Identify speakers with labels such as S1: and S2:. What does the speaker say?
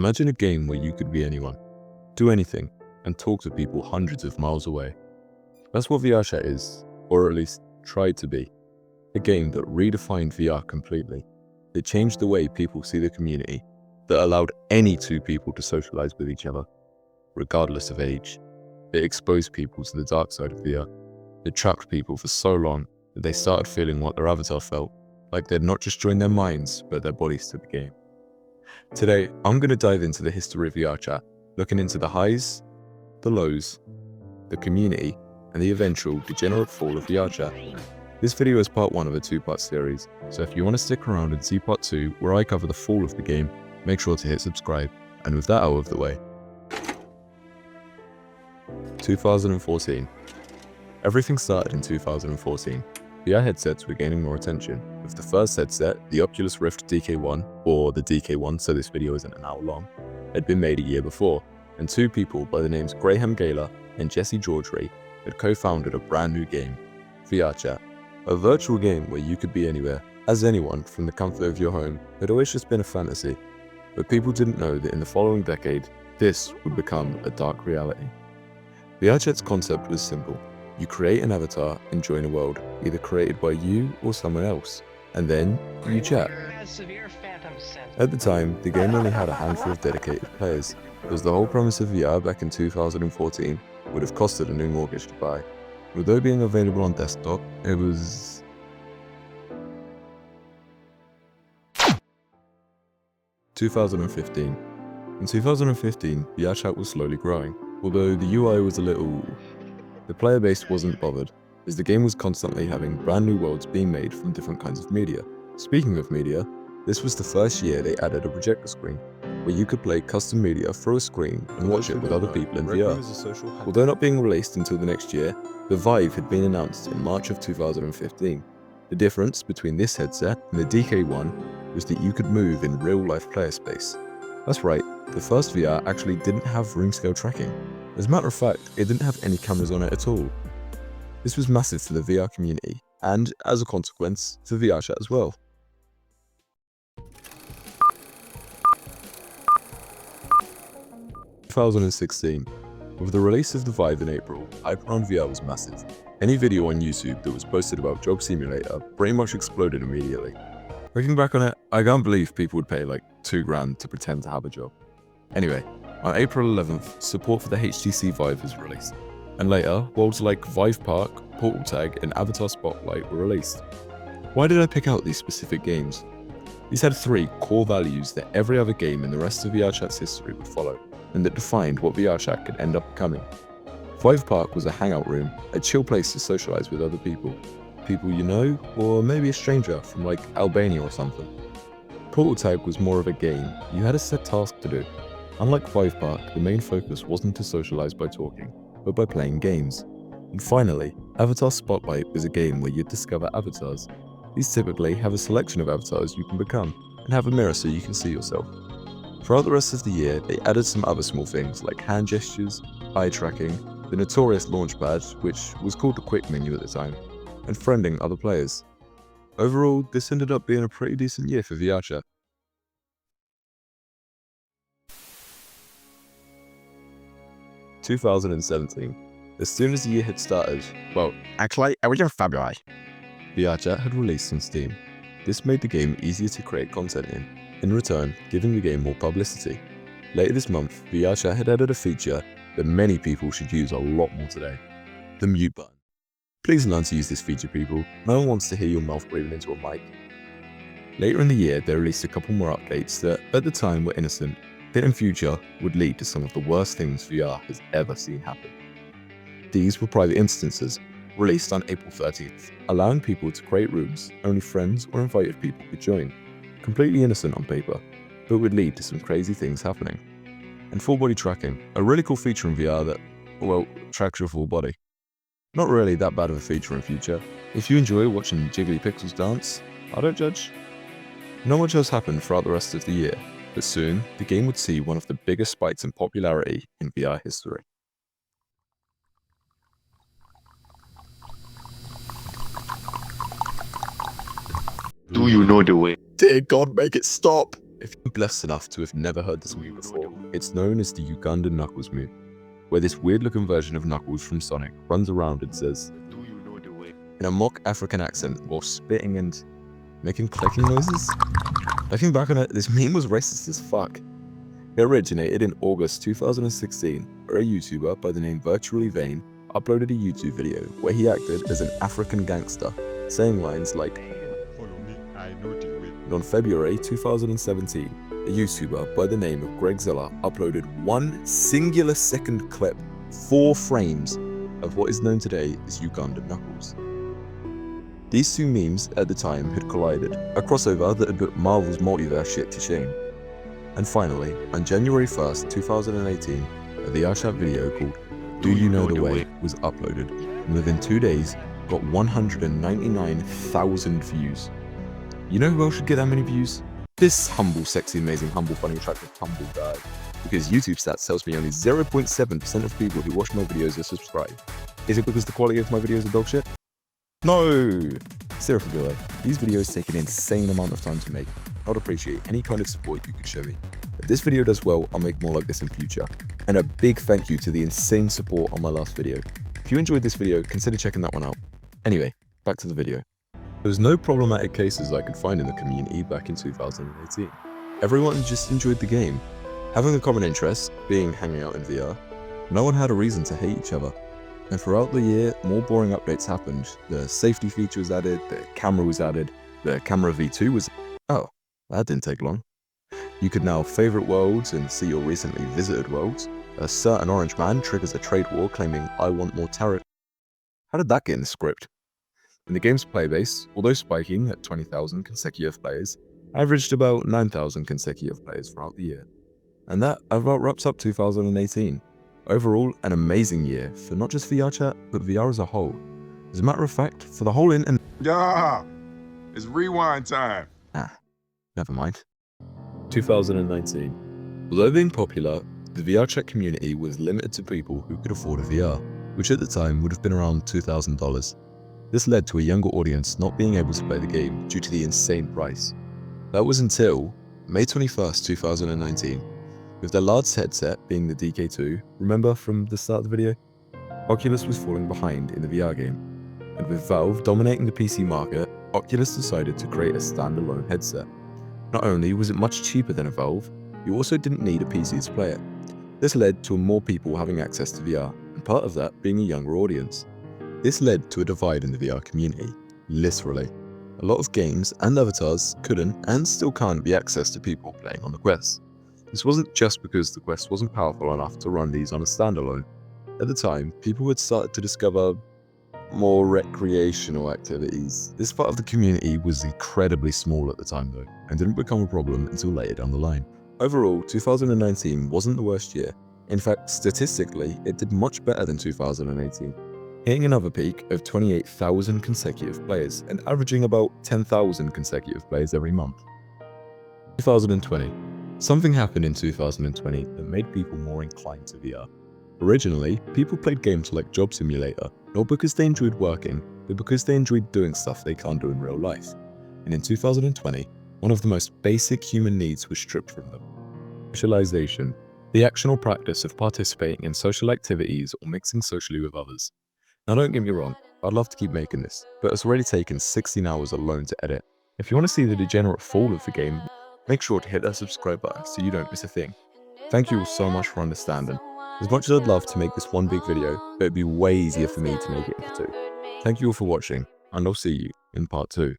S1: Imagine a game where you could be anyone, do anything, and talk to people hundreds of miles away. That's what VRChat is, or at least tried to be. A game that redefined VR completely. It changed the way people see the community, that allowed any two people to socialize with each other, regardless of age. It exposed people to the dark side of VR. It trapped people for so long that they started feeling what their avatar felt, like they'd not just joined their minds, but their bodies to the game. Today, I'm going to dive into the history of VRChat, looking into the highs, the lows, the community, and the eventual degenerate fall of VRChat. This video is part 1 of a 2-part series, so if you want to stick around and see part 2, where I cover the fall of the game, make sure to hit subscribe. And with that out of the way, 2014. Everything started in 2014. VR headsets were gaining more attention, with the first headset, the Oculus Rift DK1, or the DK1 so this video isn't an hour long, had been made a year before, and two people by the names Graham Gaylor and Jesse Georgery had co-founded a brand new game, VRChat. A virtual game where you could be anywhere, as anyone, from the comfort of your home, had always just been a fantasy. But people didn't know that in the following decade, this would become a dark reality. VRChat's concept was simple. You create an avatar and join a world, either created by you or someone else, and then you chat. At the time, the game only had a handful of dedicated players, because the whole premise of VR back in 2014 would have costed a new mortgage to buy. Although being available on desktop, it was... In 2015, VRChat was slowly growing, although the UI was a little... The player base wasn't bothered, as the game was constantly having brand new worlds being made from different kinds of media. Speaking of media, this was the first year they added a projector screen, where you could play custom media through a screen and watch it with other people in VR. Although not being released until the next year, the Vive had been announced in March of 2015. The difference between this headset and the DK1 was that you could move in real-life player space. That's right, the first VR actually didn't have room-scale tracking. As a matter of fact, it didn't have any cameras on it at all. This was massive for the VR community, and as a consequence, for VRChat as well. In 2016, with the release of the Vive in April, hype around VR was massive. Any video on YouTube that was posted about Job Simulator pretty much exploded immediately. Looking back on it, I can't believe people would pay like $2,000 to pretend to have a job. Anyway, on April 11th, support for the HTC Vive was released, and later, worlds like Vive Park, Portal Tag, and Avatar Spotlight were released. Why did I pick out these specific games? These had 3 core values that every other game in the rest of VRChat's history would follow, and that defined what VRChat could end up becoming. Vive Park was a hangout room, a chill place to socialize with other people. People you know, or maybe a stranger from like Albania or something. Portal Tag was more of a game. You had a set task to do. Unlike Vive Park, the main focus wasn't to socialize by talking, but by playing games. And finally, Avatar Spotlight was a game where you'd discover avatars. These typically have a selection of avatars you can become, and have a mirror so you can see yourself. Throughout the rest of the year, they added some other small things like hand gestures, eye tracking, the notorious launchpad, which was called the quick menu at the time, and friending other players. Overall, this ended up being a pretty decent year for VRChat. 2017. As soon as the year had started, well, actually, it was in February, VRChat had released on Steam. This made the game easier to create content in return, giving the game more publicity. Later this month, VRChat had added a feature that many people should use a lot more today: the mute button. Please learn to use this feature, people. No one wants to hear your mouth breathing into a mic. Later in the year, they released a couple more updates that, at the time, were innocent, that in future would lead to some of the worst things VR has ever seen happen. These were private instances, released on April 13th, allowing people to create rooms only friends or invited people could join. Completely innocent on paper, but would lead to some crazy things happening. And full body tracking, a really cool feature in VR that, well, tracks your full body. Not really that bad of a feature in future. If you enjoy watching jiggly pixels dance, I don't judge. Not much else happened throughout the rest of the year, but soon, the game would see one of the biggest spikes in popularity in VR history.
S2: Do you know the way?
S1: Dear God, make it stop! If you're blessed enough to have never heard this meme before, it's known as the Uganda Knuckles meme, where this weird-looking version of Knuckles from Sonic runs around and says, in a mock African accent while spitting and making clicking noises. Looking back on it, this meme was racist as fuck. It originated in August 2016, where a YouTuber by the name Vive uploaded a YouTube video where he acted as an African gangster, saying lines like, and on February 2017, a YouTuber by the name of Greg Zilla uploaded one singular second clip, 4 frames, of what is known today as Uganda Knuckles. These two memes at the time had collided, a crossover that had put Marvel's multiverse shit to shame. And finally, on January 1st, 2018, a VRChat video called Do You Know The Way was uploaded, and within 2 days, got 199,000 views. You know who else should get that many views? This humble, sexy, amazing, humble, funny, attractive, humble guy. Because YouTube stats tells me only 0.7% of people who watch my videos are subscribed. Is it because the quality of my videos are dog shit? No! Seriously, though, these videos take an insane amount of time to make. I would appreciate any kind of support you could show me. If this video does well, I'll make more like this in future. And a big thank you to the insane support on my last video. If you enjoyed this video, consider checking that one out. Anyway, back to the video. There was no problematic cases I could find in the community back in 2018. Everyone just enjoyed the game. Having a common interest, being hanging out in VR, no one had a reason to hate each other. And throughout the year, more boring updates happened. The safety feature was added, the camera was added, the camera V2 was... Oh, that didn't take long. You could now favorite worlds and see your recently visited worlds. A certain orange man triggers a trade war claiming, I want more tariff. How did that get in the script? In the game's playbase, although spiking at 20,000 consecutive players, averaged about 9,000 consecutive players throughout the year. And that about wraps up 2018. Overall, an amazing year for not just VRChat, but VR as a whole. As a matter of fact, for the whole internet...
S2: Yeah, it's rewind time.
S1: Never mind. 2019. Although being popular, the VRChat community was limited to people who could afford a VR, which at the time would have been around $2,000. This led to a younger audience not being able to play the game due to the insane price. That was until May 21st, 2019, with the largest headset being the DK2, remember from the start of the video? Oculus was falling behind in the VR game, and with Valve dominating the PC market, Oculus decided to create a standalone headset. Not only was it much cheaper than a Valve, you also didn't need a PC to play it. This led to more people having access to VR, and part of that being a younger audience. This led to a divide in the VR community, literally. A lot of games and avatars couldn't and still can't be accessed to people playing on the Quest. This wasn't just because the Quest wasn't powerful enough to run these on a standalone. At the time, people had started to discover more recreational activities. This part of the community was incredibly small at the time though, and didn't become a problem until later down the line. Overall, 2019 wasn't the worst year. In fact, statistically, it did much better than 2018, hitting another peak of 28,000 consecutive players and averaging about 10,000 consecutive players every month. 2020. Something happened in 2020 that made people more inclined to VR. Originally, people played games like Job Simulator, not because they enjoyed working, but because they enjoyed doing stuff they can't do in real life. And in 2020, one of the most basic human needs was stripped from them. Socialization, the action or practice of participating in social activities or mixing socially with others. Now don't get me wrong, I'd love to keep making this, but it's already taken 16 hours alone to edit. If you want to see the degenerate fall of the game, make sure to hit that subscribe button so you don't miss a thing. Thank you all so much for understanding. As much as I'd love to make this one big video, it'd be way easier for me to make it into 2. Thank you all for watching, and I'll see you in part 2.